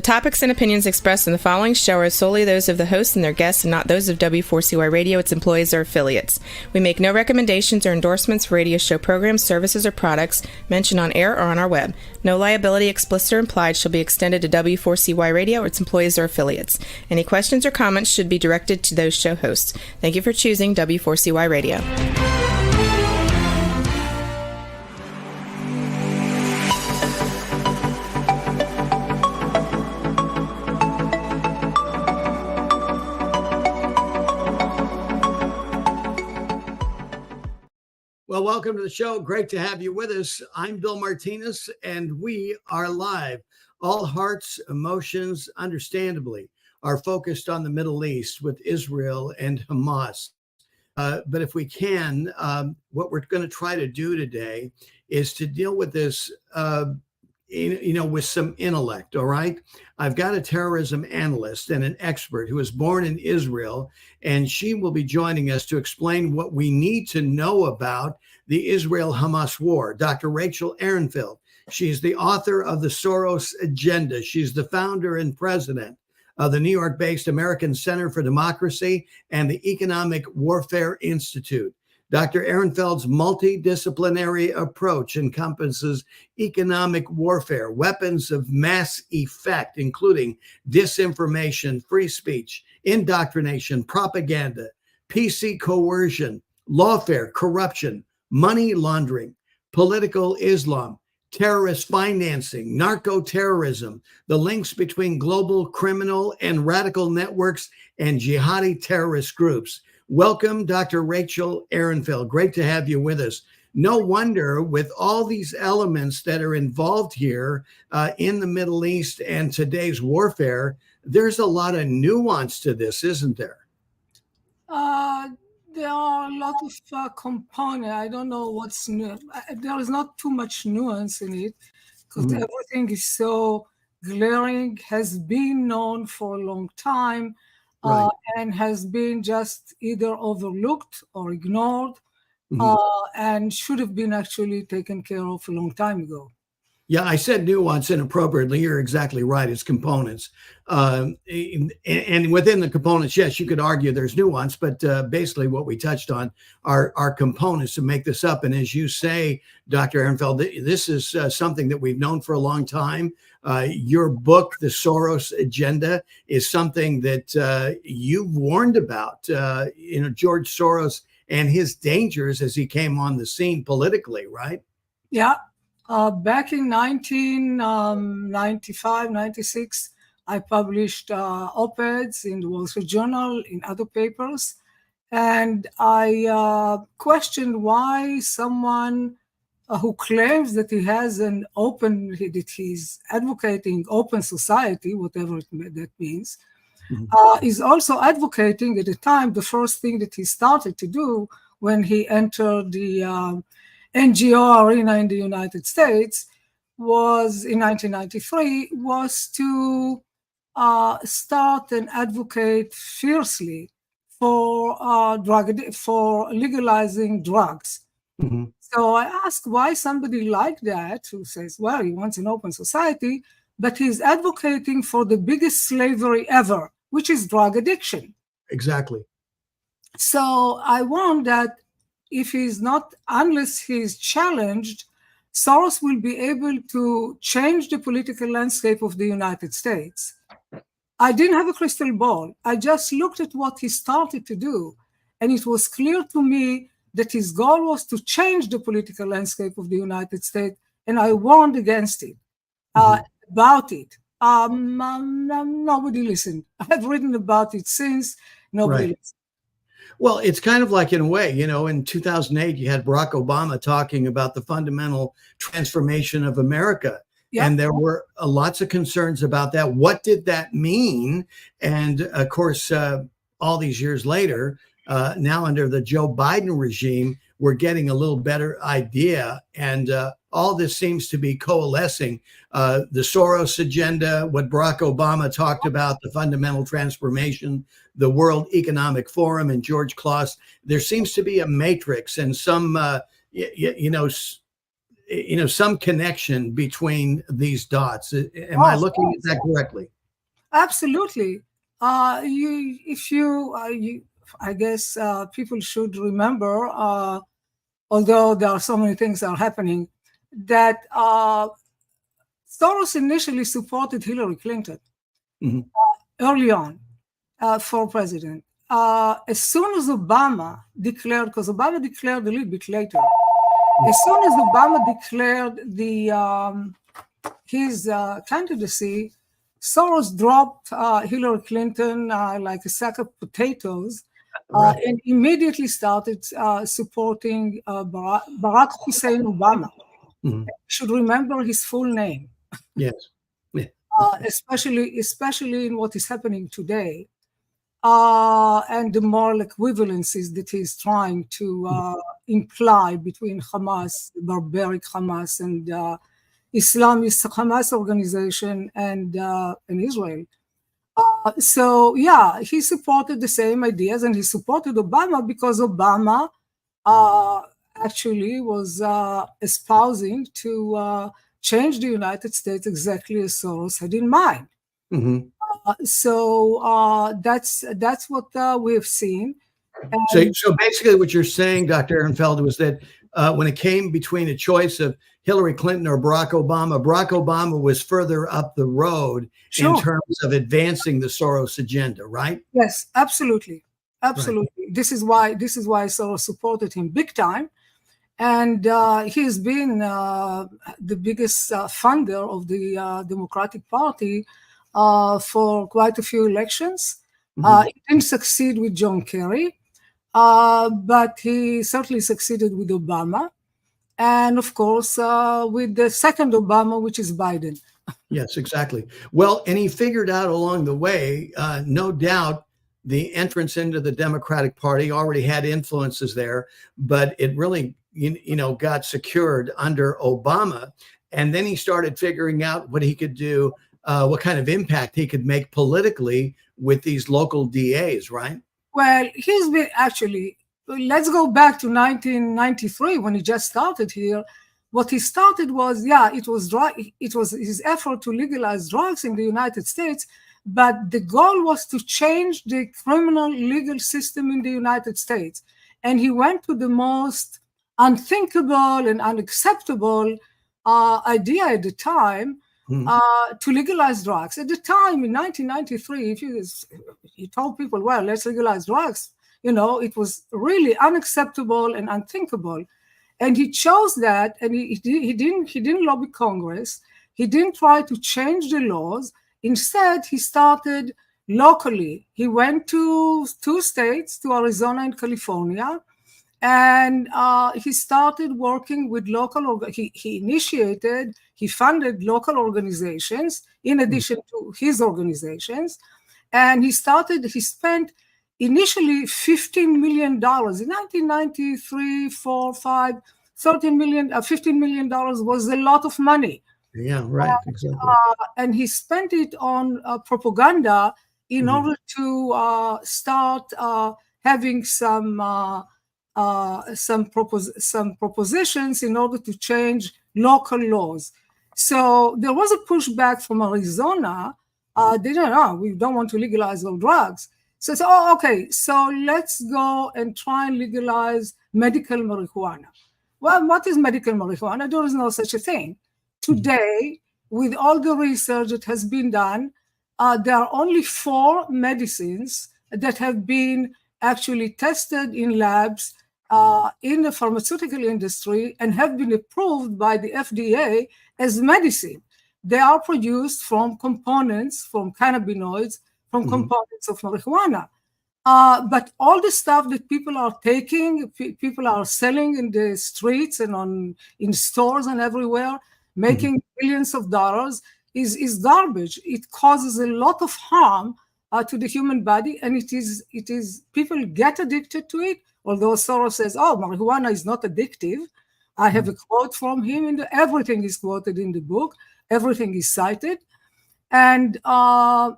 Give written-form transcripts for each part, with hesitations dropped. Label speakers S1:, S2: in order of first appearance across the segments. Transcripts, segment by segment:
S1: topics and opinions expressed in the following show are solely those of the host and their guests and not those of W4CY Radio, its employees, or affiliates. We make no recommendations or endorsements for radio show programs, services, or products mentioned on air or on our web. No liability, explicit or implied, shall be extended to W4CY Radio or its employees or affiliates. Any questions or comments should be directed to those show hosts. Thank you for choosing W4CY Radio.
S2: Well, welcome to the show. Great to have you with us. I'm Bill Martinez, and we are live. All hearts, emotions, understandably, are focused on the Middle East with Israel and Hamas. But if we can, what we're going to try to do today is to deal with this, with some intellect, all right? I've got a terrorism analyst and an expert who was born in Israel, and she will be joining us to explain what we need to know about the Israel-Hamas war. Dr. Rachel Ehrenfeld. She's the author of the Soros Agenda. She's the founder and president of the New York-based American Center for Democracy and the Economic Warfare Institute. Dr. Ehrenfeld's multidisciplinary approach encompasses economic warfare, weapons of mass effect, including disinformation, free speech, indoctrination, propaganda, PC coercion, lawfare, corruption, money laundering, political Islam, terrorist financing, narco-terrorism, the links between global criminal and radical networks and jihadi terrorist groups. Welcome, Dr. Rachel Ehrenfeld. Great to have you with us. No wonder, with all these elements that are involved here in the Middle East and today's warfare, there's a lot of nuance to this, isn't there?
S3: There are a lot of components. I don't know what's new. There is not too much nuance in it because everything is so glaring, has been known for a long time. Right. And has been just either overlooked or ignored, and should have been actually taken care of a long time ago.
S2: Yeah, I said nuance inappropriately. You're exactly right. It's components. And within the components, yes, you could argue there's nuance, but basically what we touched on are components to make this up. And as you say, Dr. Ehrenfeld, this is something that we've known for a long time. Your book, The Soros Agenda, is something that you've warned about, George Soros and his dangers as he came on the scene politically, right?
S3: Yeah. Back in 1995, 96, I published op-eds in the Wall Street Journal, in other papers, and I questioned why someone who claims that he has that he's advocating open society, whatever that means, is also advocating at the time, the first thing that he started to do when he entered the NGO arena in the United States was in 1993 was to start and advocate fiercely for legalizing drugs. So I asked why somebody like that, who says, well, he wants an open society, but he's advocating for the biggest slavery ever, which is drug addiction.
S2: Exactly.
S3: So I warned that unless he's challenged, Soros will be able to change the political landscape of the United States. I didn't have a crystal ball. I just looked at what he started to do, and it was clear to me that his goal was to change the political landscape of the United States, and I warned against it, about it. Nobody listened. I've written about it since. Nobody listened.
S2: Well, it's kind of like, in a way, in 2008, you had Barack Obama talking about the fundamental transformation of America. Yep. And there were lots of concerns about that. What did that mean? And of course, all these years later, now under the Joe Biden regime, we're getting a little better idea. And all this seems to be coalescing. The Soros Agenda, what Barack Obama talked about, the fundamental transformation, the World Economic Forum and George Claus. There seems to be a matrix and some, some connection between these dots. Am I looking at that correctly?
S3: Absolutely. I guess people should remember, although there are so many things that are happening, that Soros initially supported Hillary Clinton early on for president. As soon as Obama declared, because Obama declared a little bit later, as soon as Obama declared his candidacy, Soros dropped Hillary Clinton like a sack of potatoes, and immediately started supporting Barack Hussein Obama. You should remember his full name.
S2: Yes. Yeah.
S3: Especially in what is happening today, and the moral equivalencies that he's trying to imply between Hamas, the barbaric Hamas, and Islamist Hamas organization and Israel. So yeah, he supported the same ideas, and he supported Obama because Obama actually was espousing to change the United States exactly as Soros had in mind. So that's what we have seen.
S2: So basically what you're saying, Dr. Ehrenfeld, was that when it came between a choice of Hillary Clinton or Barack Obama was further up the road in terms of advancing the Soros agenda, right?
S3: Yes, absolutely. Absolutely. Right. This is why Soros supported him big time. And he's been the biggest funder of the Democratic Party for quite a few elections. He didn't succeed with John Kerry, but he certainly succeeded with Obama. And of course, with the second Obama, which is Biden.
S2: Yes, exactly. Well, and he figured out along the way, no doubt, the entrance into the Democratic Party already had influences there, but it really got secured under Obama. And then he started figuring out what he could do, what kind of impact he could make politically with these local DAs, right?
S3: Well, he's been actually, let's go back to 1993 when he just started here. What he started was, it was his effort to legalize drugs in the United States, but the goal was to change the criminal legal system in the United States. And he went to the most unthinkable and unacceptable idea at the time to legalize drugs. At the time, in 1993, if you told people, well, let's legalize drugs, it was really unacceptable and unthinkable. And he chose that, and he didn't lobby Congress. He didn't try to change the laws. Instead, he started locally. He went to 2 states, to Arizona and California, and he started working with local. He funded local organizations in addition to his organizations, and he spent initially $15 million in 1993, 4, 5, 13 million, $15 million was a lot of money.
S2: Yeah, right. Exactly.
S3: And he spent it on propaganda in order to start having some propositions in order to change local laws. So there was a pushback from Arizona. They we don't want to legalize all drugs. So, okay, so let's go and try and legalize medical marijuana. Well, what is medical marijuana? There is no such a thing. Today, with all the research that has been done, there are only 4 medicines that have been actually tested in labs in the pharmaceutical industry and have been approved by the FDA as medicine. They are produced from components, from cannabinoids, from components of marijuana. But all the stuff that people are taking, people are selling in the streets and in stores and everywhere, making billions of dollars, is garbage. It causes a lot of harm to the human body, and it is people get addicted to it. Although Soros says, marijuana is not addictive. I have a quote from him, everything is quoted in the book, everything is cited. And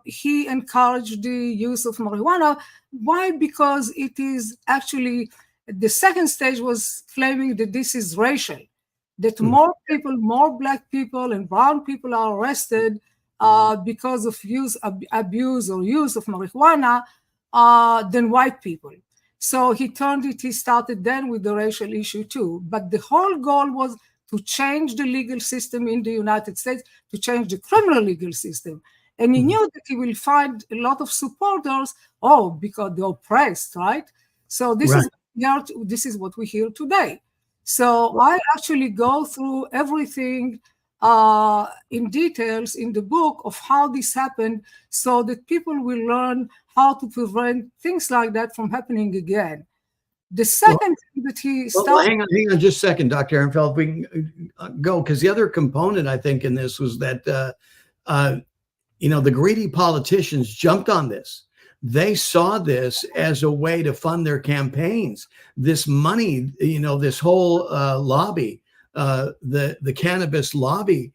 S3: he encouraged the use of marijuana. Why? Because it is actually, the second stage was claiming that this is racial, that more people, more black people and brown people are arrested because of abuse or use of marijuana than white people. So he started then with the racial issue too. But the whole goal was to change the legal system in the United States, to change the criminal legal system. And he knew that he will find a lot of supporters, because they're oppressed, right? So this is what we hear today. So I actually go through everything in details in the book of how this happened, so that people will learn how to prevent things like that from happening again. The second thing that he started...
S2: hang on just a second, Dr. Ehrenfeld. We can go, because the other component, I think, in this was that, the greedy politicians jumped on this. They saw this as a way to fund their campaigns. This money, this whole lobby, the cannabis lobby,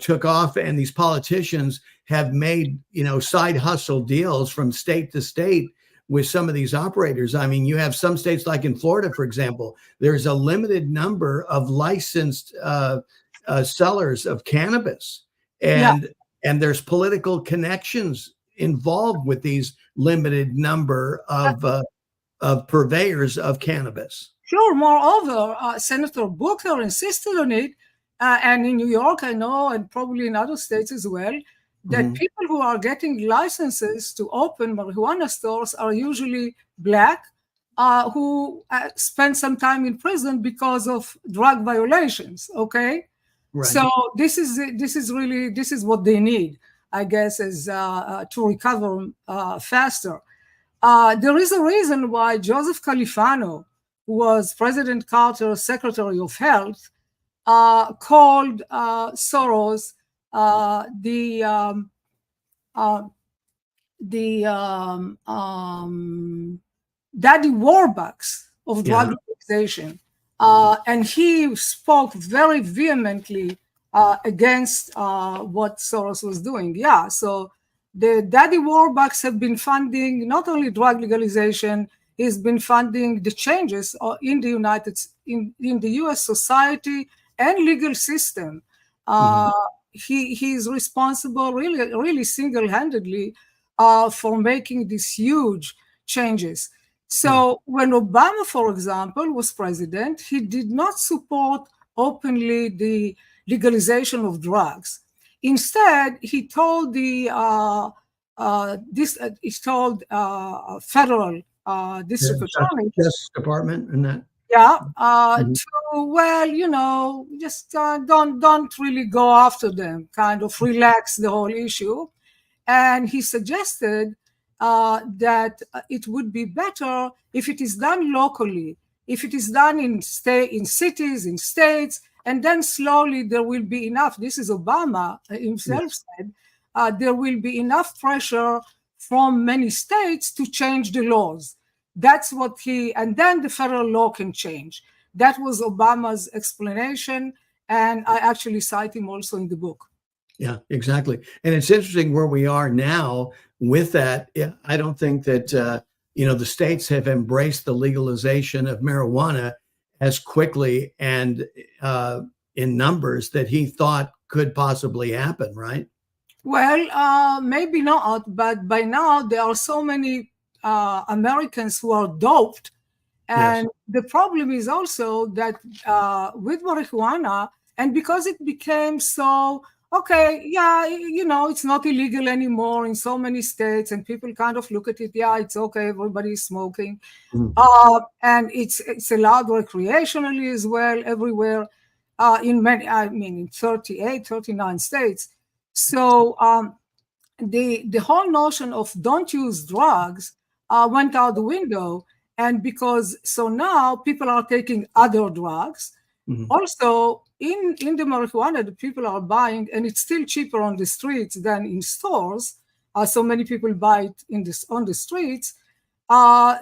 S2: took off, and these politicians have made, side hustle deals from state to state with some of these operators. I mean, you have some states, like in Florida, for example, there's a limited number of licensed sellers of cannabis, and there's political connections involved with these limited number of purveyors of cannabis.
S3: Sure. Moreover, Senator Booker insisted on it, and in New York, I know, and probably in other states as well, that people who are getting licenses to open marijuana stores are usually Black, who spend some time in prison because of drug violations. Okay, right. So this is what they need, I guess, is to recover faster. There is a reason why Joseph Califano, who was President Carter's Secretary of Health, called Soros the daddy warbucks of drug legalization, and he spoke very vehemently against what Soros was doing. So the daddy warbucks have been funding not only drug legalization, he's been funding the changes in the U.S. society and legal system. He is responsible, really single-handedly, for making these huge changes. So when Obama, for example, was president, he did not support openly the legalization of drugs. Instead, he told federal district attorney,
S2: Justice Department, and that.
S3: Just don't really go after them, kind of relax the whole issue. And he suggested that it would be better if it is done locally, if it is done in cities, in states, and then slowly there will be enough. This is Obama himself said, there will be enough pressure from many states to change the laws. That's what and then the federal law can change. That was Obama's explanation, and I actually cite him also in the book.
S2: Yeah, exactly. And it's interesting where we are now with that. I don't think that, the states have embraced the legalization of marijuana as quickly and in numbers that he thought could possibly happen, right?
S3: Well, maybe not, but by now there are so many Americans who are doped. And the problem is also that with marijuana, and because it became so, it's not illegal anymore in so many states, and people kind of look at it, it's okay, everybody's smoking. And it's allowed recreationally as well everywhere in 38, 39 states. So the whole notion of don't use drugs went out the window. And so now people are taking other drugs. Also, in the marijuana that people are buying, and it's still cheaper on the streets than in stores, so many people buy it on the streets,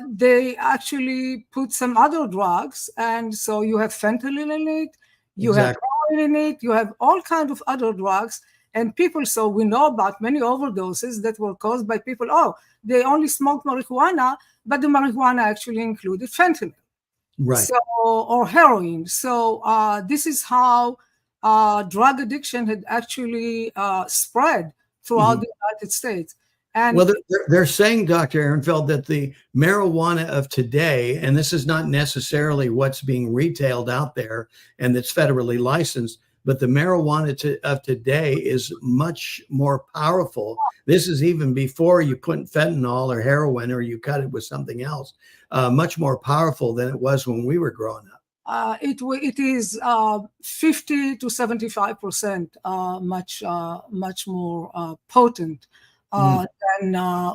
S3: they actually put some other drugs. And so you have fentanyl in it, you have heroin in it, you have all kinds of other drugs. And so we know about many overdoses that were caused by people, they only smoked marijuana, but the marijuana actually included fentanyl, or heroin. So this is how drug addiction had actually spread throughout the United States. And
S2: well, they're saying, Dr. Ehrenfeld, that the marijuana of today, and this is not necessarily what's being retailed out there and that's federally licensed, but the marijuana of today is much more powerful. This is even before you put fentanyl or heroin or you cut it with something else, much more powerful than it was when we were growing up.
S3: It is 50 to 75% much more potent than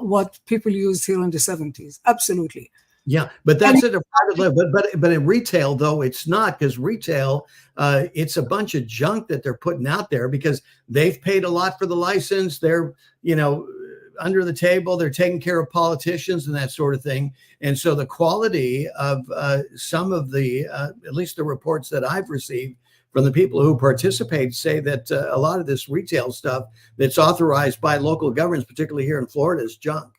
S3: what people used here in the 70s. Absolutely.
S2: Yeah, but that's at a private level. But in retail, though, it's not, because retail, it's a bunch of junk that they're putting out there because they've paid a lot for the license. They're, under the table. They're taking care of politicians and that sort of thing. And so the quality of some of the, at least the reports that I've received from the people who participate, say that a lot of this retail stuff that's authorized by local governments, particularly here in Florida, is junk.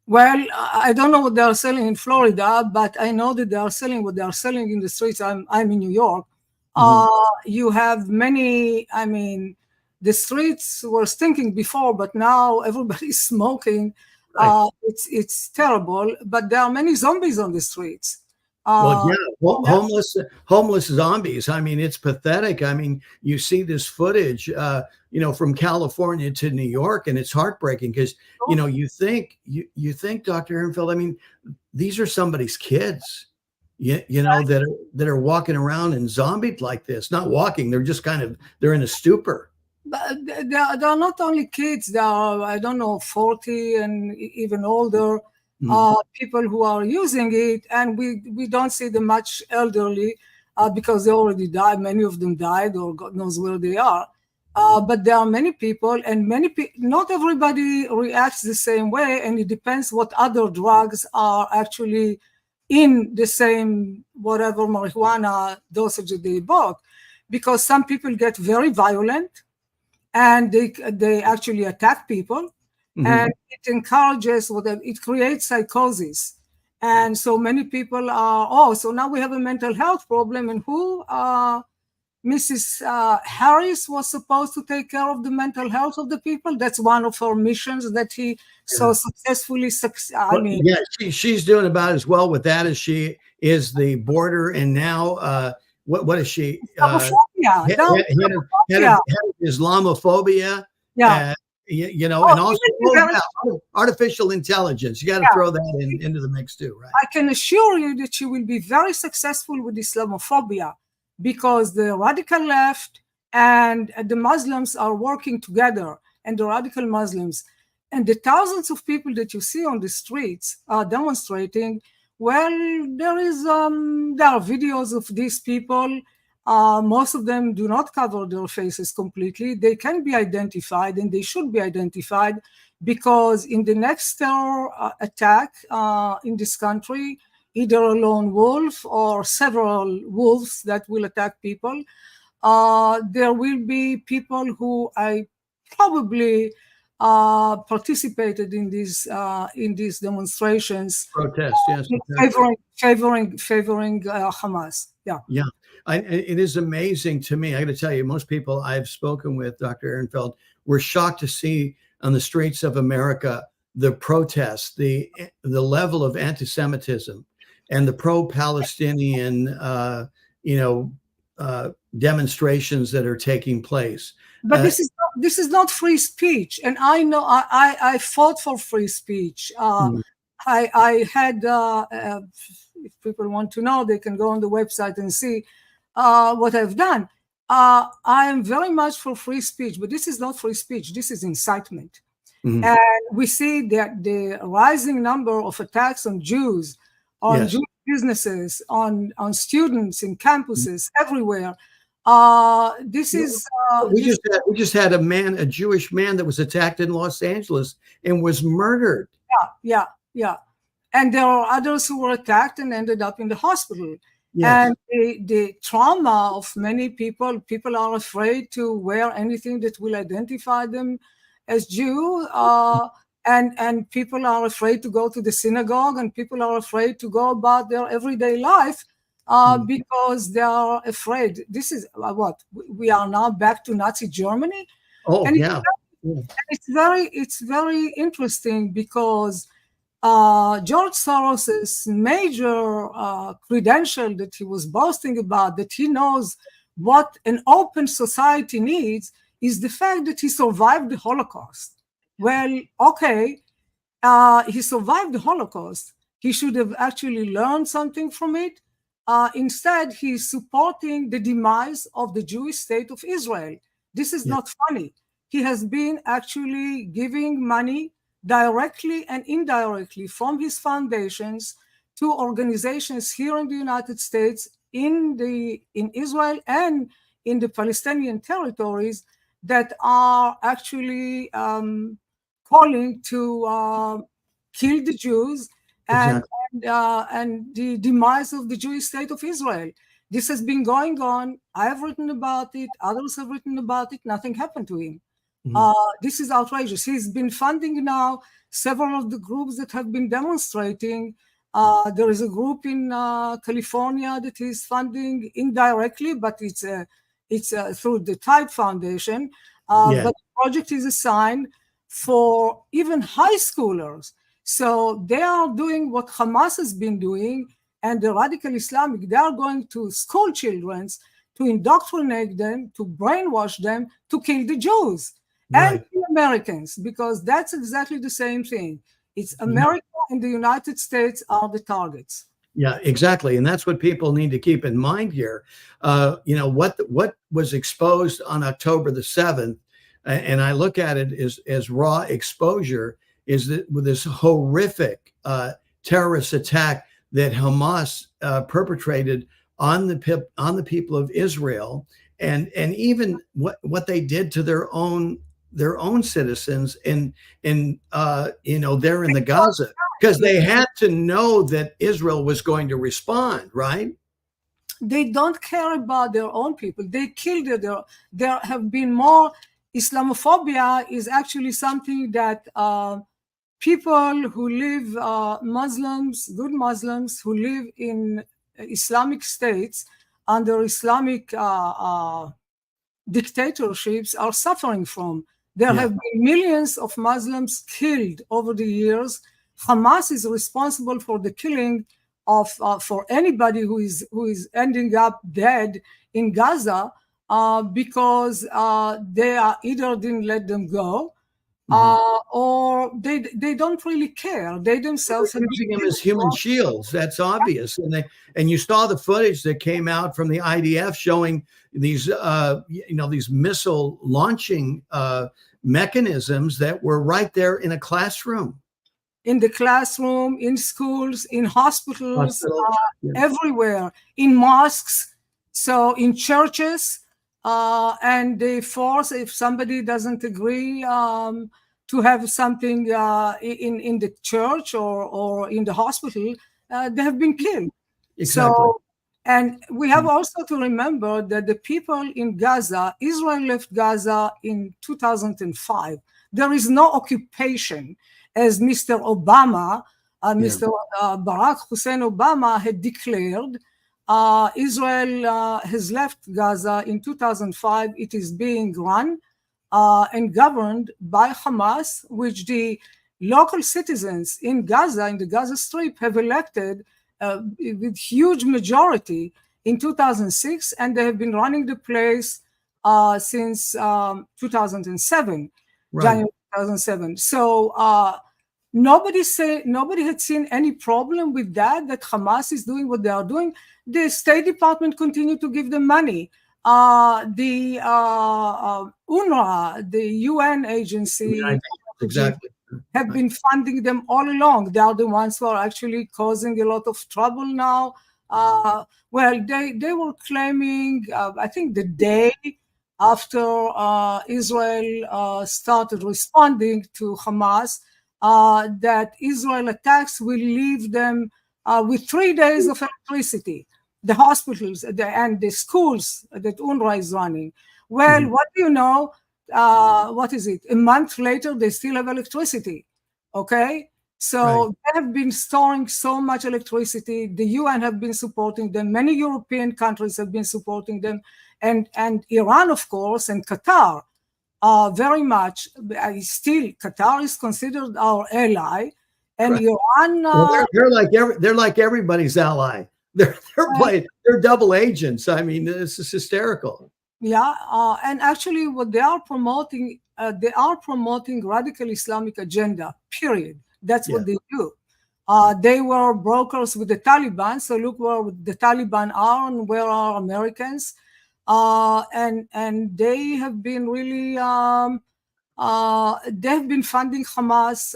S3: Well, I don't know what they are selling in Florida, but I know that they are selling what they are selling in the streets. I'm in New York. You have many, the streets were stinking before, but now everybody's smoking. Right. It's terrible, but there are many zombies on the streets.
S2: Homeless zombies. It's pathetic. You see this footage, from California to New York, and it's heartbreaking because, you think, Dr. Ehrenfeld, these are somebody's kids, that are walking around and zombied like this. Not walking, they're just they're in a stupor.
S3: But they are not only kids. There are, 40 and even older. People who are using it, and we don't see them much elderly because they already died. Many of them died, or God knows where they are. But there are many people, and not everybody reacts the same way, and it depends what other drugs are actually in the same whatever marijuana dosage that they bought, because some people get very violent, and they actually attack people. And it encourages, it creates psychosis. And so many people are, so now we have a mental health problem. And who, Mrs. Harris was supposed to take care of the mental health of the people. That's one of her missions that he so successfessly,
S2: she's doing about as well with that as she is the border. And now, what is she? Head of Islamophobia.
S3: Yeah.
S2: And also artificial intelligence. You got to throw that into the mix too, right?
S3: I can assure you that she will be very successful with Islamophobia, because the radical left and the Muslims are working together, and the radical Muslims and the thousands of people that you see on the streets are demonstrating. Well, there are videos of these people. Most of them do not cover their faces completely. They can be identified, and they should be identified, because in the next terror attack in this country, either a lone wolf or several wolves that will attack people, there will be people who I probably participated in these demonstrations,
S2: protests, yes,
S3: favoring Hamas.
S2: Yeah. It is amazing to me. I got to tell you, most people I've spoken with, Dr. Ehrenfeld, were shocked to see on the streets of America the protests, the level of anti-Semitism, and the pro-Palestinian, demonstrations that are taking place.
S3: But this is not free speech, and I know I fought for free speech. I had. If people want to know, they can go on the website and see what I've done. I am very much for free speech, but this is not free speech. This is incitement. And we see that the rising number of attacks on Jews, on Jewish businesses, on students in campuses everywhere. We
S2: just had a Jewish man that was attacked in Los Angeles and was murdered.
S3: Yeah. And there are others who were attacked and ended up in the hospital. Yes. And the trauma of many people are afraid to wear anything that will identify them as Jew. And people are afraid to go to the synagogue, and people are afraid to go about their everyday life because they are afraid. This is what we are now back to Nazi Germany.
S2: Oh,
S3: and
S2: yeah. Yeah.
S3: It's very interesting because George Soros's major credential that he was boasting about, that he knows what an open society needs, is the fact that he survived the Holocaust. Well, okay, he survived the Holocaust. He should have actually learned something from it. Instead, he's supporting the demise of the Jewish state of Israel. This is not funny. He has been actually giving money directly and indirectly from his foundations to organizations here in the United States, in Israel, and in the Palestinian territories that are actually calling to kill the Jews and the demise of the Jewish state of Israel. This has been going on. I have written about it. Others have written about it. Nothing happened to him. This is outrageous. He's been funding now several of the groups that have been demonstrating. There is a group in California that is funding indirectly, but it's through the Tide Foundation. But the project is assigned for even high schoolers. So they are doing what Hamas has been doing, and the radical Islamic, they are going to school children to indoctrinate them, to brainwash them, to kill the Jews and the Americans, because that's exactly the same thing. It's America and the United States are the targets.
S2: Yeah, exactly. And that's what people need to keep in mind here. What was exposed on October the 7th, and I look at it as raw exposure, is that with this horrific terrorist attack that Hamas perpetrated on the people of Israel, and even what they did to their own citizens in there in the Gaza, because they had to know that Israel was going to respond, right?
S3: They don't care about their own people. They killed it. There have been more. Islamophobia is actually something that people who live, Muslims, good Muslims who live in Islamic states under Islamic dictatorships are suffering from. There have been millions of Muslims killed over the years. Hamas is responsible for the killing of for anybody who is ending up dead in Gaza because they either didn't let them go or they don't really care. They themselves
S2: are using them as human shields. That's obvious. And you saw the footage that came out from the IDF showing these these missile launching mechanisms that were right there in a classroom.
S3: In the classroom, in schools, in hospitals, everywhere, in mosques, so in churches, and they force, if somebody doesn't agree to have something in the church or in the hospital, they have been killed.
S2: Exactly.
S3: So, and we have also to remember that the people in Gaza, Israel left Gaza in 2005. There is no occupation, as Mr. Obama, Mr. Barack Hussein Obama had declared. Israel has left Gaza in 2005. It is being run and governed by Hamas, which the local citizens in Gaza, in the Gaza Strip, have elected with huge majority in 2006, and they have been running the place since 2007, January 2007. So nobody had seen any problem with that Hamas is doing what they are doing. The State Department continued to give them money. The UNRWA, the UN agency, have been funding them all along. They are the ones who are actually causing a lot of trouble now. Well, they were claiming, I think the day after Israel started responding to Hamas, that Israel attacks will leave them with 3 days of electricity, the hospitals and the schools that UNRWA is running. Well, what do you know? What is it? A month later, they still have electricity. Okay? So they have been storing so much electricity. The UN have been supporting them. Many European countries have been supporting them. And Iran, of course, and Qatar. very much. Still, Qatar is considered our ally, and
S2: Right.
S3: Iran.
S2: Well, they're like everybody's ally. They're double agents. I mean, this is hysterical.
S3: Yeah, and actually, what they are promoting radical Islamic agenda. Period. That's what they do. They were brokers with the Taliban. So look where the Taliban are and where are Americans. And they have been really they have been funding Hamas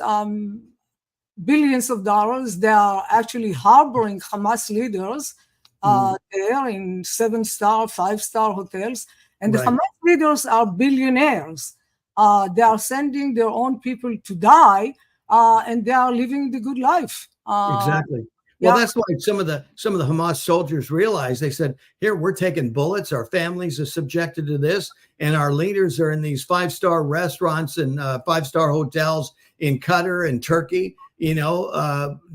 S3: billions of dollars. They are actually harboring Hamas leaders there in 7-star, 5-star hotels. And the Hamas leaders are billionaires. They are sending their own people to die, and they are living the good life.
S2: Exactly. Well, that's why some of the Hamas soldiers realized. They said, "Here, we're taking bullets. Our families are subjected to this, and our leaders are in these 5-star restaurants and 5-star hotels in Qatar and Turkey,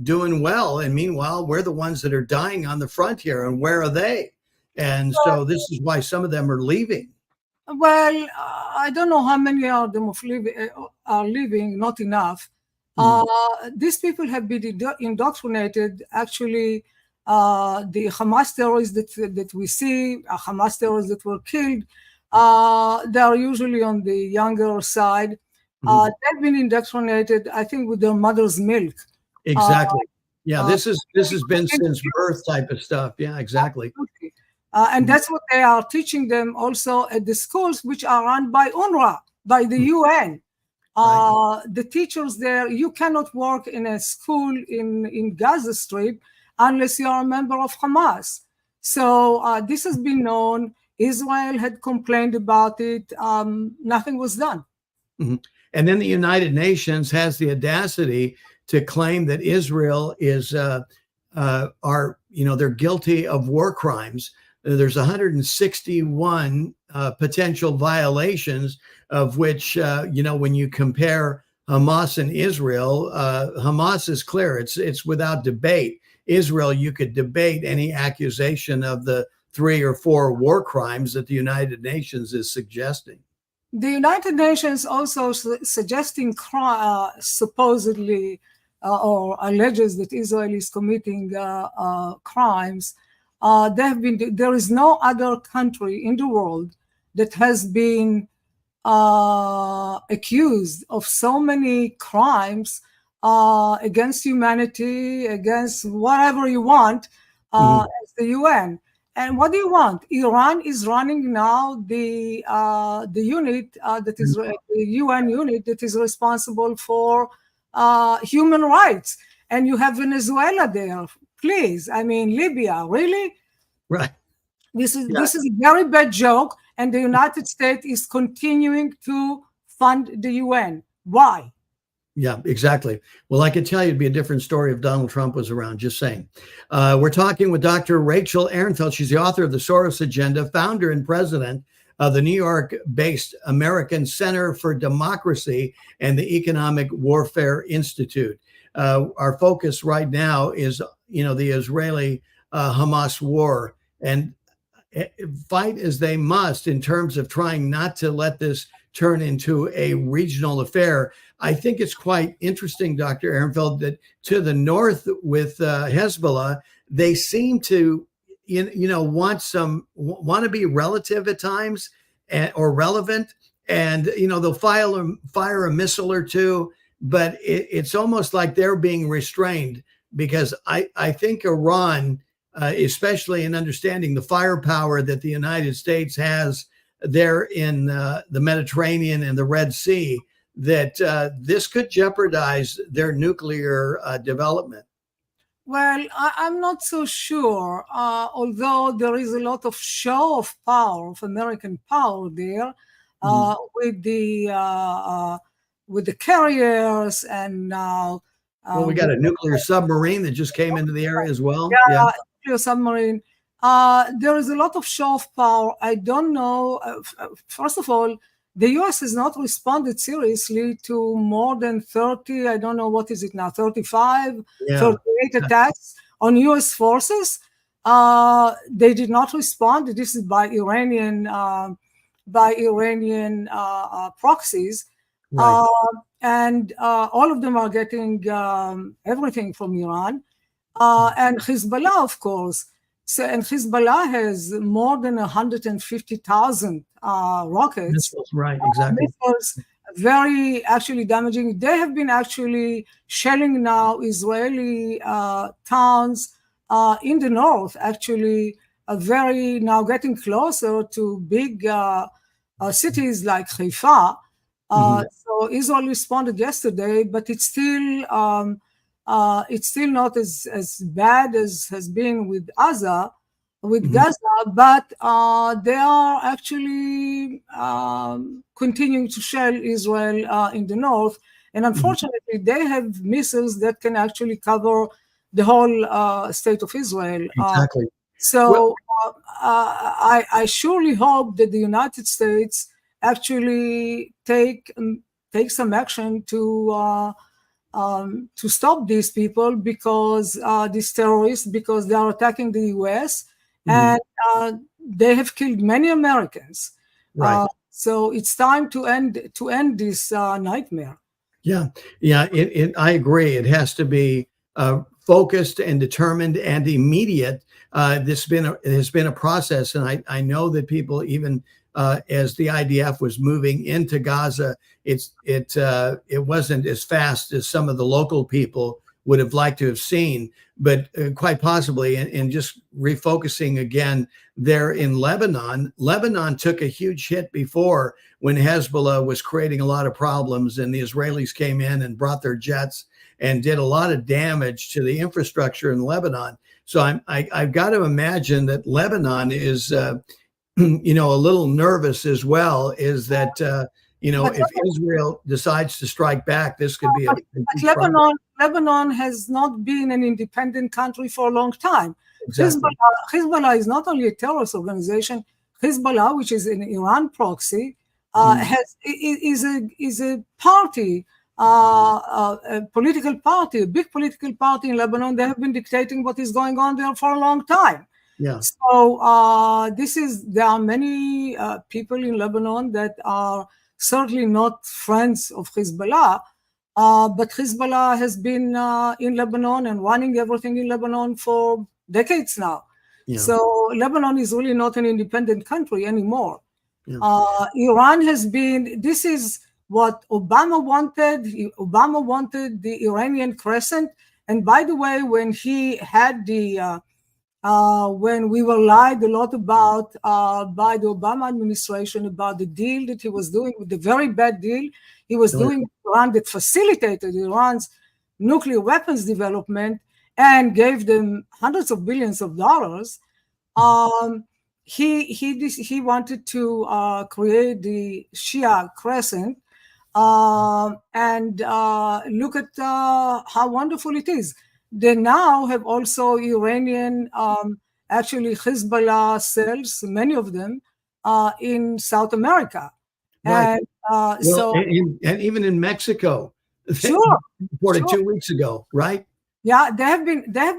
S2: doing well. And meanwhile, we're the ones that are dying on the front here. And where are they?" And so this is why some of them are leaving.
S3: Well, I don't know how many of them are leaving. Not enough. These people have been indoctrinated. Actually, the Hamas terrorists that we see, Hamas terrorists that were killed, they are usually on the younger side. They've been indoctrinated, I think, with their mother's milk.
S2: Exactly. This has been since birth type of stuff. Yeah, exactly.
S3: Absolutely. And that's what they are teaching them also at the schools, which are run by UNRWA, by the UN. The teachers there, you cannot work in a school in Gaza Strip unless you are a member of Hamas. So this has been known. Israel had complained about it. Nothing was done.
S2: And then the United Nations has the audacity to claim that Israel is they're guilty of war crimes. There's 161 potential violations, of which, when you compare Hamas and Israel, Hamas is clear. It's without debate. Israel, you could debate any accusation of the 3 or 4 war crimes that the United Nations is suggesting.
S3: The United Nations also suggesting supposedly or alleges that Israel is committing crimes. There is no other country in the world that has been accused of so many crimes against humanity, against whatever you want, as the UN. And what do you want? Iran is running now the unit that is the UN unit that is responsible for human rights. And you have Venezuela there. Please, I mean, Libya, really?
S2: Right.
S3: This is a very bad joke, and the United States is continuing to fund the UN. Why?
S2: Yeah, exactly. Well, I could tell you it'd be a different story if Donald Trump was around, just saying. We're talking with Dr. Rachel Ehrenfeld. She's the author of the Soros Agenda, founder and president of the New York-based American Center for Democracy and the Economic Warfare Institute. Our focus right now is, the Israeli-Hamas war, and fight as they must in terms of trying not to let this turn into a regional affair. I think it's quite interesting, Dr. Ehrenfeld, that to the north with Hezbollah, they seem to, want to be relative at times or relevant, and they'll fire a missile or two, but it's almost like they're being restrained, because I think Iran, especially in understanding the firepower that the United States has there in the Mediterranean and the Red Sea, that this could jeopardize their nuclear development.
S3: Well, I'm not so sure, although there is a lot of show of power, of American power there, with the carriers and now.
S2: We got a nuclear submarine that just came into the area as well.
S3: Yeah. Nuclear submarine. There is a lot of show of power. I don't know. First of all, the U.S. has not responded seriously to more than 30, I don't know, what is it now, 35, 38 attacks on U.S. forces. They did not respond. This is by Iranian by Iranian proxies.
S2: Right.
S3: And all of them are getting everything from Iran. And Hezbollah, of course. So, and Hezbollah has more than 150,000 rockets.
S2: Missiles, right, exactly.
S3: Missiles, very actually damaging. They have been actually shelling now Israeli towns in the north, actually, very now getting closer to big cities like Haifa. So Israel responded yesterday, but it's still not as bad as has been with Gaza, but they are actually continuing to shell Israel in the north. And unfortunately, they have missiles that can actually cover the whole state of Israel.
S2: Exactly.
S3: So I surely hope that the United States actually take some action to stop these people, because these terrorists, because they are attacking the U.S. and they have killed many Americans.
S2: Right.
S3: So it's time to end this nightmare.
S2: Yeah. I agree. It has to be focused and determined and immediate. This has been a process, and I know that people, even as the IDF was moving into Gaza, it wasn't as fast as some of the local people would have liked to have seen, but quite possibly, and just refocusing again there in Lebanon. Lebanon took a huge hit before when Hezbollah was creating a lot of problems, and the Israelis came in and brought their jets and did a lot of damage to the infrastructure in Lebanon. So I've got to imagine that Lebanon is, a little nervous as well. Is that if Israel decides to strike back, this could be
S3: Lebanon has not been an independent country for a long time.
S2: Exactly.
S3: Hezbollah is not only a terrorist organization. Hezbollah, which is an Iran proxy, is a party, a political party, a big political party in Lebanon. They have been dictating what is going on there for a long time.
S2: Yeah.
S3: So there are many people in Lebanon that are certainly not friends of Hezbollah, but Hezbollah has been in Lebanon and running everything in Lebanon for decades now. Yeah. So Lebanon is really not an independent country anymore. Yeah. Iran has been, this is what Obama wanted. Obama wanted the Iranian crescent. And by the way, when he had when we were lied a lot about by the Obama administration about the deal that he was doing, the very bad deal he was doing with Iran that facilitated Iran's nuclear weapons development and gave them hundreds of billions of dollars. He wanted to create the Shia crescent and look at how wonderful it is. They now have also Iranian, actually Hezbollah cells, many of them, in South America.
S2: Right. And even in Mexico,
S3: sure,
S2: reported 2 weeks ago, right?
S3: Yeah, they have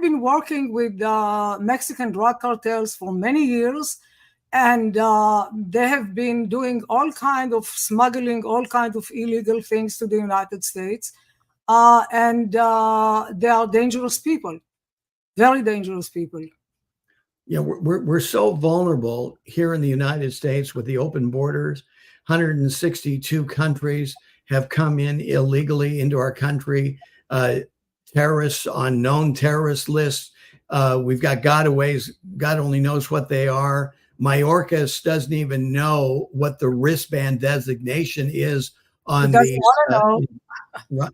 S3: been working with Mexican drug cartels for many years, and they have been doing all kinds of smuggling, all kinds of illegal things to the United States. And they are dangerous people, very dangerous people.
S2: Yeah, we're so vulnerable here in the United States with the open borders. 162 countries have come in illegally into our country. Terrorists on known terrorist lists. We've got gotaways. God only knows what they are. Mayorkas doesn't even know what the wristband designation is on these.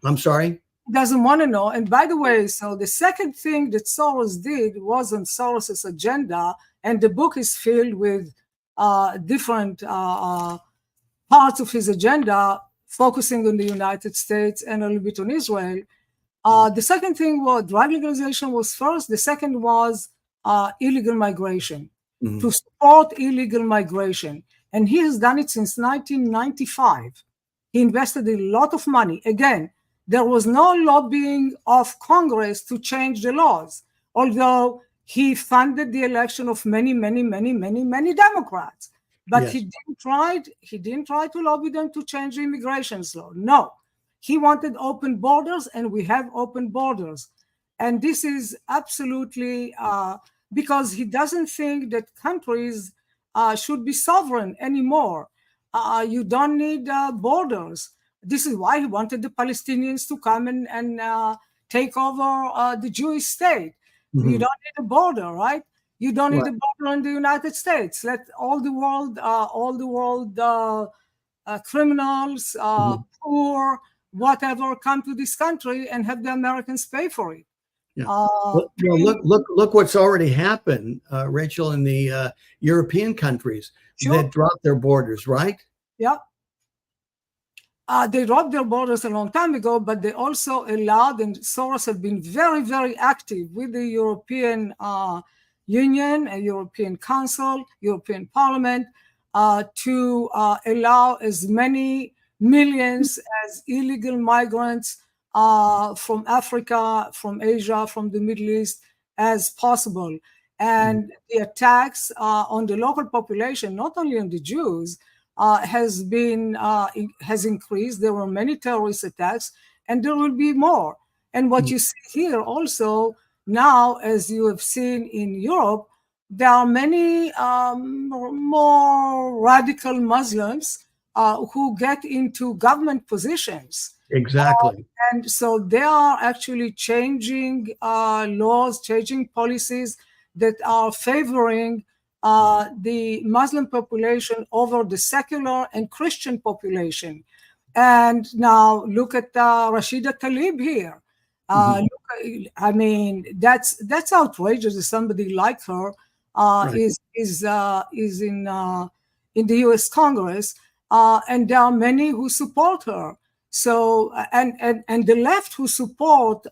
S2: I'm sorry?
S3: He doesn't want to know. And by the way, so the second thing that Soros did was on Soros's agenda, and the book is filled with different parts of his agenda, focusing on the United States and a little bit on Israel. The second thing was drug legalization was first. The second was illegal migration, to support illegal migration. And he has done it since 1995. He invested a lot of money. Again, there was no lobbying of Congress to change the laws, although he funded the election of many Democrats. But
S2: Yes.
S3: he didn't try to lobby them to change the immigration law. No, he wanted open borders, and we have open borders. And this is absolutely because he doesn't think that countries should be sovereign anymore. You don't need borders. This is why he wanted the Palestinians to come and take over the Jewish state. You don't need a border, right? You don't need a border in the United States. Let all the world criminals, poor, whatever, come to this country and have the Americans pay for it.
S2: Yeah. Well, look what's already happened, Rachel, in the European countries that dropped their borders, right?
S3: Yeah. They dropped their borders a long time ago, but they also allowed, and Soros have been very, very active with the European Union, and European Council, European Parliament, to allow as many millions as illegal migrants from Africa, from Asia, from the Middle East as possible. And the attacks on the local population, not only on the Jews, has increased. There were many terrorist attacks, and there will be more. And what you see here also now, as you have seen in Europe, there are many more radical Muslims who get into government positions.
S2: Exactly.
S3: And so they are actually changing laws, changing policies that are favoring the Muslim population over the secular and Christian population. And now look at Rashida Tlaib here. I mean, that's outrageous that somebody like her is in the U.S. Congress, and there are many who support her. So and the left who support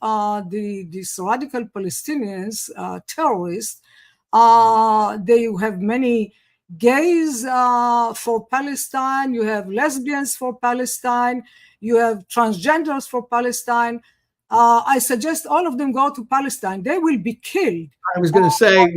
S3: these radical Palestinians terrorists, they have many gays for Palestine. You have lesbians for Palestine. You have transgenders for Palestine. I suggest all of them go to Palestine. They will be killed.
S2: I was going to say,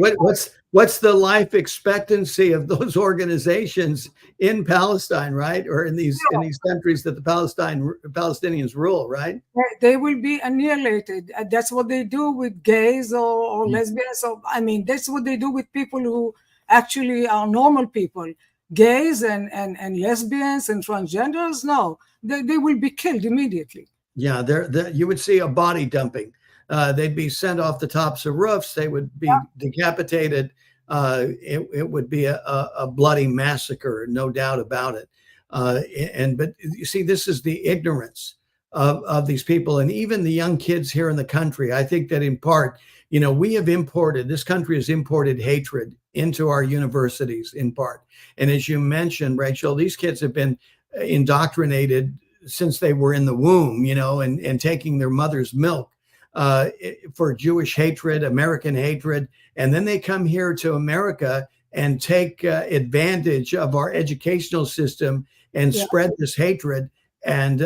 S2: what's the life expectancy of those organizations in Palestine, right? Or in these countries that the Palestinians rule, right?
S3: They will be annihilated. That's what they do with gays or lesbians. Or, I mean, that's what they do with people who actually are normal people. Gays and lesbians and transgenders, no, they will be killed immediately.
S2: Yeah, you would see a body dumping. They'd be sent off the tops of roofs. They would be decapitated. It would be a bloody massacre, no doubt about it. But you see, this is the ignorance of these people, and even the young kids here in the country. I think that in part, this country has imported hatred into our universities in part. And as you mentioned, Rachel, these kids have been indoctrinated since they were in the womb, and taking their mother's milk for Jewish hatred, American hatred. And then they come here to America and take advantage of our educational system and spread this hatred. And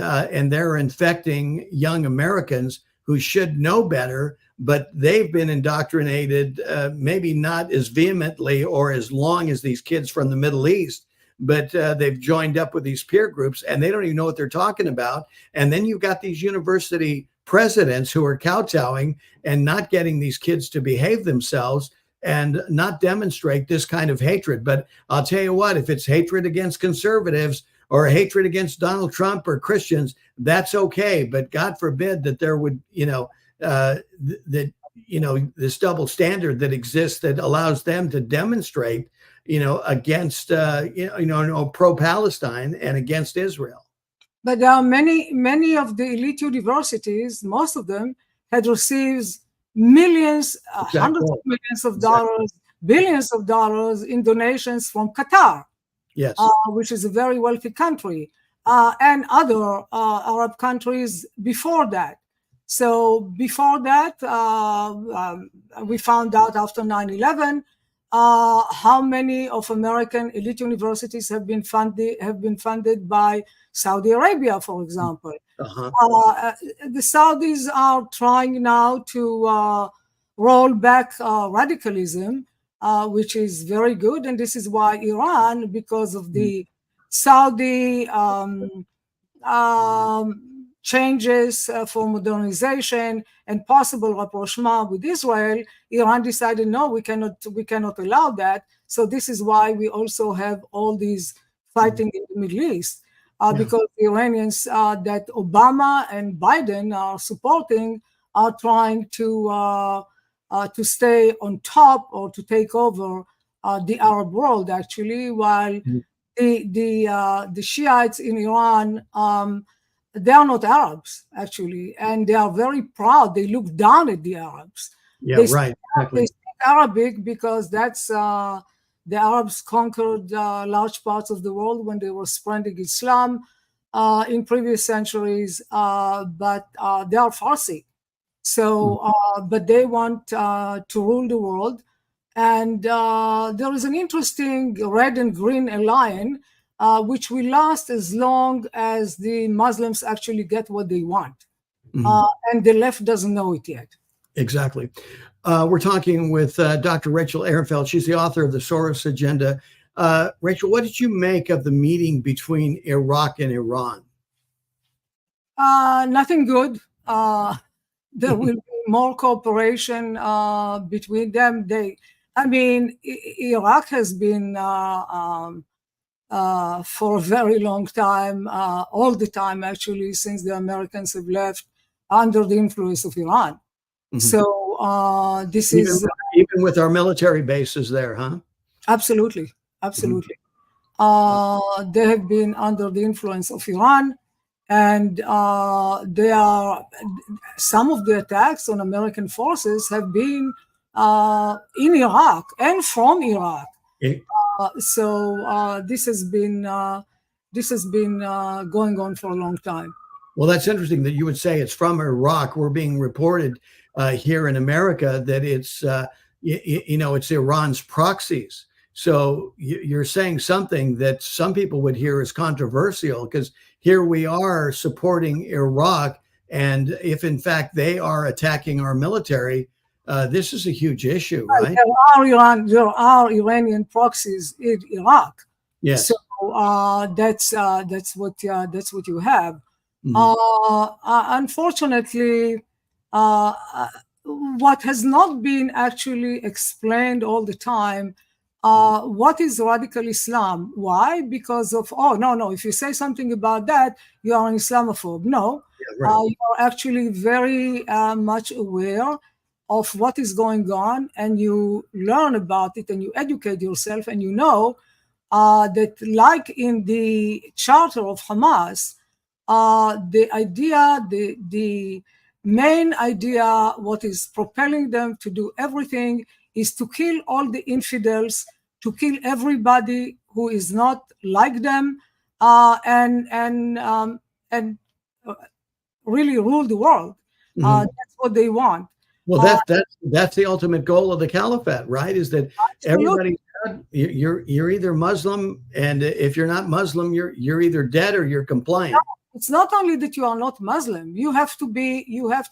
S2: they're infecting young Americans who should know better, but they've been indoctrinated, maybe not as vehemently or as long as these kids from the Middle East, but they've joined up with these peer groups and they don't even know what they're talking about. And then you've got these university presidents who are kowtowing and not getting these kids to behave themselves and not demonstrate this kind of hatred. But I'll tell you what, if it's hatred against conservatives or hatred against Donald Trump or Christians, that's okay. But God forbid that there would, this double standard that exists that allows them to demonstrate against, pro-Palestine and against Israel.
S3: But there are many of the elite universities, most of them had received millions, hundreds of millions of dollars, billions of dollars in donations from Qatar, which is a very wealthy country, and other Arab countries before that. So before that, we found out after 9/11, how many of American elite universities have been funded by Saudi Arabia, for example. The Saudis are trying now to roll back radicalism which is very good. And this is why Iran, because of the Saudi changes for modernization and possible rapprochement with Israel, Iran decided, no, we cannot allow that. So this is why we also have all these fighting in the Middle East, because the Iranians that Obama and Biden are supporting are trying to stay on top or to take over the Arab world, actually, while the Shiites in Iran, they are not Arabs, actually, and they are very proud. They look down at the Arabs.
S2: Yeah,
S3: they
S2: right. Exactly.
S3: They speak Arabic because that's the Arabs conquered large parts of the world when they were spreading Islam in previous centuries, but they are Farsi. So, but they want to rule the world. And there is an interesting red and green alliance, which will last as long as the Muslims actually get what they want. And the left doesn't know it yet.
S2: Exactly. We're talking with Dr. Rachel Ehrenfeld. She's the author of the Soros Agenda. Rachel, what did you make of the meeting between Iraq and Iran?
S3: Nothing good. There will be more cooperation between them. Iraq has been for a very long time, all the time actually, since the Americans have left, under the influence of Iran. So this is
S2: even with our military bases there, huh?
S3: Absolutely. They have been under the influence of Iran, and they are, some of the attacks on American forces have been in Iraq and from Iraq. So this has been going on for a long time.
S2: Well, that's interesting that you would say it's from Iraq. We're being reported here in America that it's it's Iran's proxies. So you're saying something that some people would hear as controversial, because here we are supporting Iraq, and if in fact they are attacking our military, this is a huge issue, right?
S3: There are Iranian proxies in Iraq.
S2: Yes.
S3: So that's what you have. Unfortunately, what has not been actually explained all the time, what is radical Islam? Why? Because of, no, if you say something about that, you are an Islamophobe. No, you are actually very much aware of what is going on, and you learn about it, and you educate yourself, and you know that, like in the charter of Hamas, the idea, the main idea, what is propelling them to do everything, is to kill all the infidels, to kill everybody who is not like them, and really rule the world. That's what they want.
S2: Well, that's the ultimate goal of the caliphate, right? Is that everybody, you're either Muslim, and if you're not Muslim, you're either dead or you're compliant.
S3: No, it's not only that you are not Muslim. You have to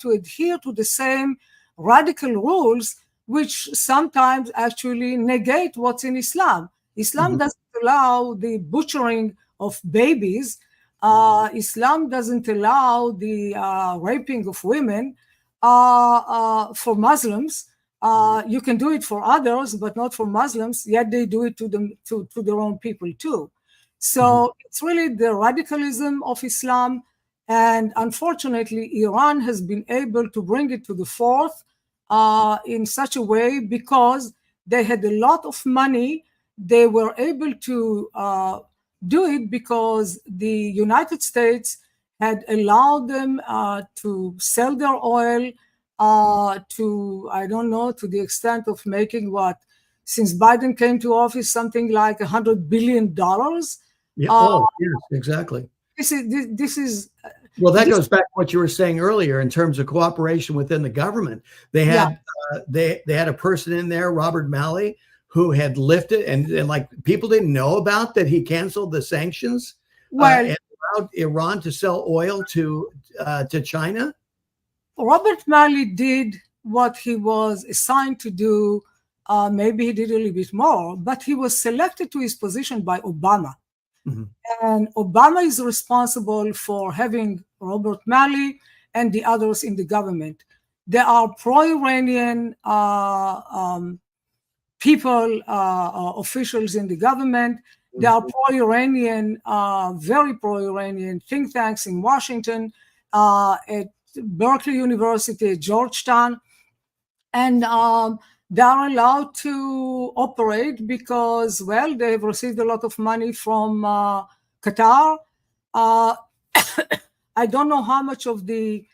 S3: adhere to the same radical rules, which sometimes actually negate what's in Islam. Islam doesn't allow the butchering of babies. Islam doesn't allow the raping of women. For Muslims, you can do it for others, but not for Muslims. Yet they do it to their own people too. So it's really the radicalism of Islam, and unfortunately, Iran has been able to bring it to the forth in such a way because they had a lot of money. They were able to do it because the United States had allowed them to sell their oil to, I don't know, to the extent of making what, since Biden came to office, something like $100 billion.
S2: Yeah. Yes, exactly.
S3: This is
S2: well, that goes back to what you were saying earlier in terms of cooperation within the government. They had they had a person in there, Robert Malley, who had lifted and like people didn't know about that. He canceled the sanctions and allowed Iran to sell oil to China.
S3: Robert Malley did what he was assigned to do Maybe he did a little bit more, but he was selected to his position by Obama.
S2: Mm-hmm.
S3: And Obama is responsible for having Robert Malley and the others in the government. There are pro-Iranian people, officials in the government. There are pro-Iranian, very pro-Iranian think tanks in Washington, at Berkeley University, at Georgetown. And they are allowed to operate because, well, they've received a lot of money from Qatar. I don't know how much of the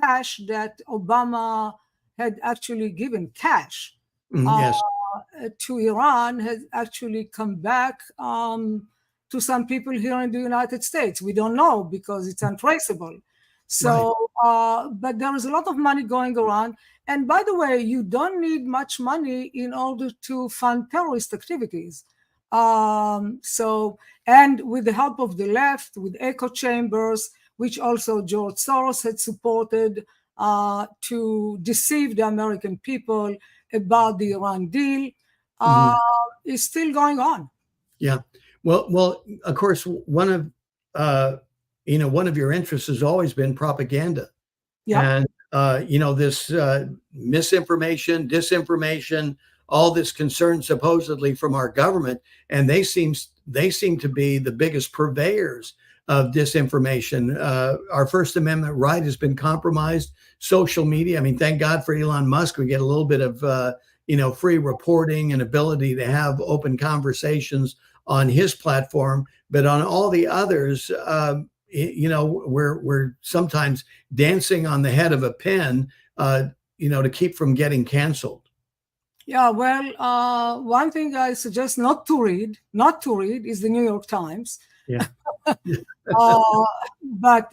S3: cash that Obama had actually given cash
S2: Yes.
S3: to Iran has actually come back to some people here in the United States. We don't know because it's untraceable. So, but there is a lot of money going around. And by the way, you don't need much money in order to fund terrorist activities. And with the help of the left, with echo chambers, which also George Soros had supported to deceive the American people about the Iran deal, is still going on.
S2: Yeah. Well, of course, one of your interests has always been propaganda.
S3: Yeah.
S2: And this misinformation, disinformation, all this concern supposedly from our government, and they seem to be the biggest purveyors of disinformation. Our First Amendment right has been compromised. Social media. I mean, thank God for Elon Musk. We get a little bit of free reporting and ability to have open conversations on his platform, but on all the others, we're sometimes dancing on the head of a pin, to keep from getting canceled.
S3: Yeah, well, one thing I suggest not to read is the New York Times.
S2: Yeah.
S3: But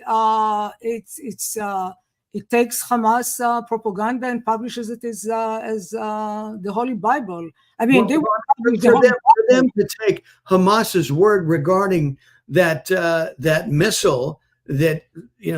S3: it takes Hamas propaganda and publishes it as the Holy Bible. I mean,
S2: for them to take Hamas's word regarding that missile that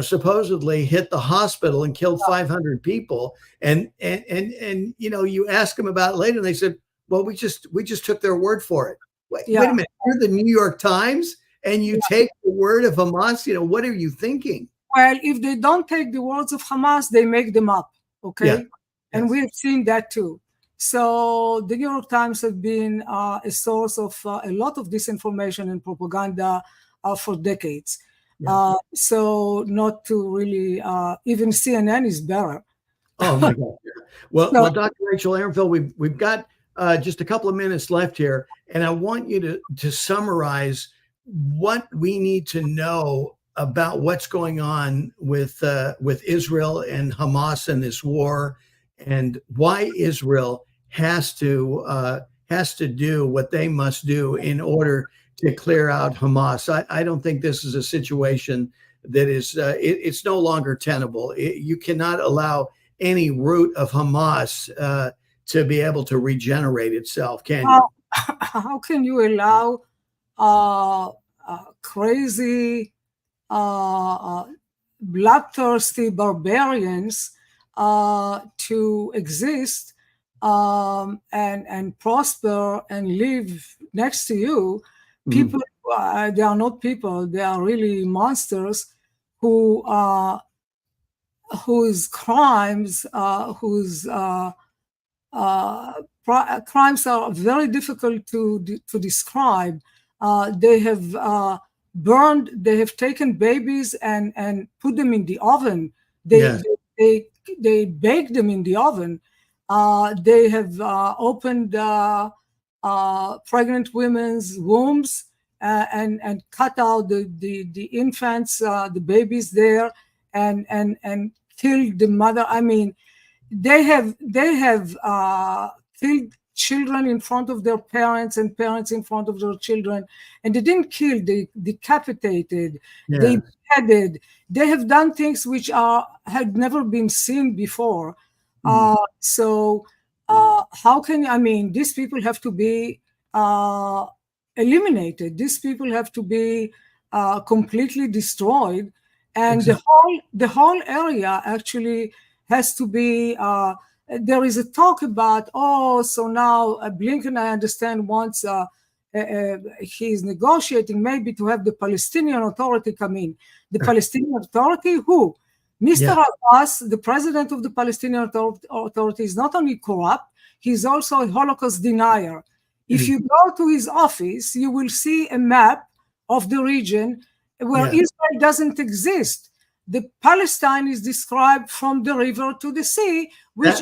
S2: supposedly hit the hospital and killed 500 people, and you ask them about it later, and they said, "Well, we just took their word for it." Wait a minute, you're the New York Times, and you take the word of Hamas. What are you thinking?
S3: Well, if they don't take the words of Hamas, they make them up. Okay,
S2: yeah.
S3: And
S2: yes.
S3: we've seen that too. So the New York Times have been a source of a lot of disinformation and propaganda for decades.
S2: Yeah.
S3: So not to really, even CNN is better.
S2: Oh my God. Well, Dr. Rachel Ehrenfeld, we've got just a couple of minutes left here, and I want you to summarize what we need to know about what's going on with Israel and Hamas in this war, and why Israel has to do what they must do in order to clear out Hamas. I don't think this is a situation that is it's no longer tenable. You cannot allow any root of Hamas to be able to regenerate itself, can you?
S3: How can you allow crazy, bloodthirsty barbarians to exist and prosper and live next to you? People, they are not people; they are really monsters whose crimes, crimes are very difficult to describe. They have burned. They have taken babies and put them in the oven. They bake them in the oven. They have opened pregnant women's wombs and cut out the infants, the babies there, and killed the mother. I mean, they have killed children in front of their parents and parents in front of their children, and they didn't kill. They decapitated.
S2: Yes.
S3: They beheaded. They have done things which had never been seen before. So how can these people have to be eliminated? These people have to be completely destroyed, and
S2: exactly.
S3: the whole area actually has to be there is a talk about, so now Blinken, I understand, wants, he's negotiating maybe to have the Palestinian Authority come in. The Palestinian Authority, who? Mr. Abbas, the president of the Palestinian Authority, is not only corrupt, he's also a Holocaust denier. If you go to his office, you will see a map of the region where Israel doesn't exist. The Palestine is described from the river to the sea, which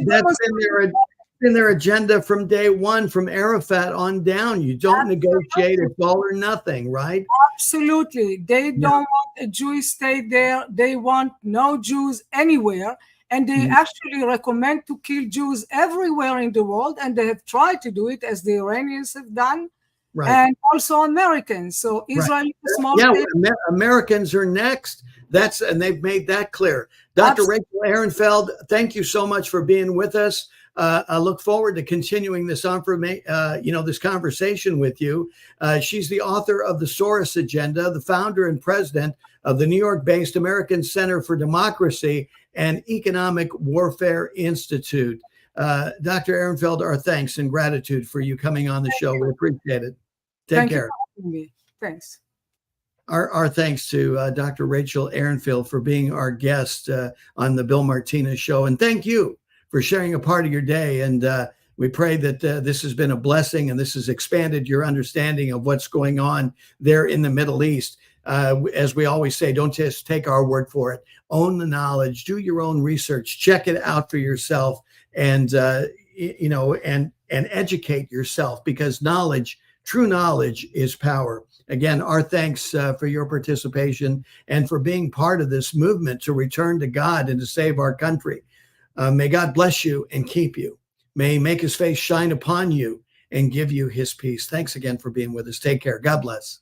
S2: that's in their agenda from day one, from Arafat on down. You don't negotiate, it's all or nothing, right?
S3: Absolutely. They don't want a Jewish state there. They want no Jews anywhere. And they actually recommend to kill Jews everywhere in the world. And they have tried to do it, as the Iranians have done. Right. And also Americans. So Israel is a small state.
S2: Americans are next. And they've made that clear. Dr. Rachel Ehrenfeld, thank you so much for being with us. I look forward to continuing this this conversation with you. She's the author of the Soros Agenda, the founder and president of the New York-based American Center for Democracy and Economic Warfare Institute. Dr. Ehrenfeld, our thanks and gratitude for you coming on the show. We appreciate it. Take care.
S3: Thanks.
S2: Our thanks to Dr. Rachel Ehrenfeld for being our guest on the Bill Martinez Show. And thank you for sharing a part of your day. And we pray that this has been a blessing and this has expanded your understanding of what's going on there in the Middle East. As we always say, don't just take our word for it. Own the knowledge, do your own research, check it out for yourself, and educate yourself, because true knowledge is power. Again, our thanks for your participation and for being part of this movement to return to God and to save our country. May God bless you and keep you. May he make his face shine upon you and give you his peace. Thanks again for being with us. Take care. God bless.